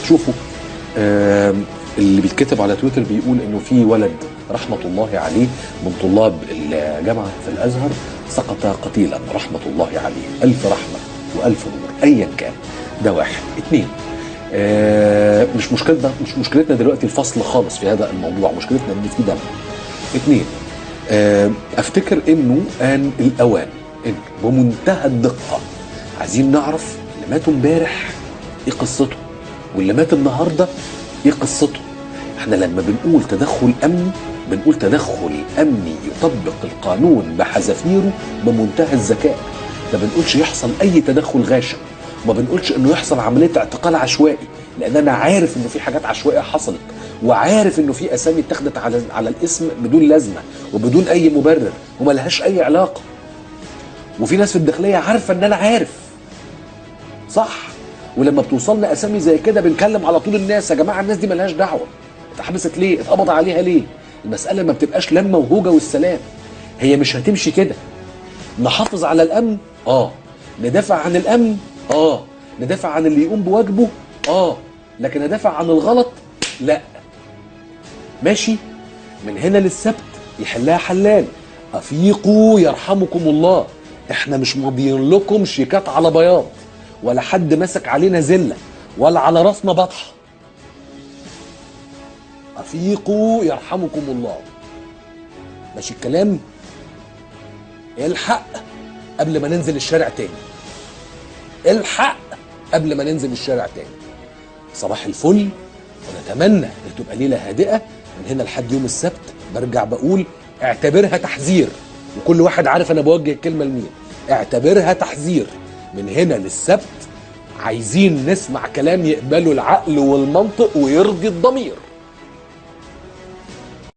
شوفوا اللي بيتكتب على تويتر بيقول انه في ولد رحمه الله عليه من طلاب الجامعه في الازهر سقط قتيلا رحمه الله عليه، الف رحمه والف نور ايا كان. ده واحد. اتنين، مش مشكلتنا دلوقتي الفصل خالص في هذا الموضوع، مشكلتنا ان في دم. اتنين، افتكر انه ان الاوان انه بمنتهى الدقه عايزين نعرف اللي ماتوا امبارح ايه قصته واللي مات النهارده ايه قصته. احنا لما بنقول تدخل امني بنقول تدخل امني يطبق القانون بحذافيره بمنتهى الذكاء. ما بنقولش يحصل اي تدخل غاشم، ما بنقولش انه يحصل عمليه اعتقال عشوائي، لان انا عارف انه في حاجات عشوائيه حصلت، وعارف انه في اسامي اتخذت على الاسم بدون لازمه وبدون اي مبرر وملهاش اي علاقه. وفي ناس في الداخليه عارفه ان انا عارف صح، ولما بتوصلنا اسامي زي كده بنكلم على طول الناس يا جماعه الناس دي ملهاش دعوه، اتحبست ليه؟ اتقبض عليها ليه؟ المساله ما بتبقاش لما وهوجه والسلام، هي مش هتمشي كده. نحافظ على الامن، ندافع عن الامن، ندافع عن اللي يقوم بواجبه، لكن ندافع عن الغلط لا. ماشي؟ من هنا للسبت يحلها حلال. افيقوا يرحمكم الله، احنا مش ماضيين لكم شيكات على بياض، ولا حد مسك علينا زله، ولا على راسنا بطحه. افيقوا يرحمكم الله. ماشي الكلام؟ الحق قبل ما ننزل الشارع تاني، الحق قبل ما ننزل الشارع تاني. صباح الفل، ونتمنى ان تبقى ليله هادئه. من هنا لحد يوم السبت برجع بقول اعتبرها تحذير، وكل واحد عارف انا بوجه الكلمه لمين. اعتبرها تحذير. من هنا للسبت عايزين نسمع كلام يقبله العقل والمنطق ويرضي الضمير.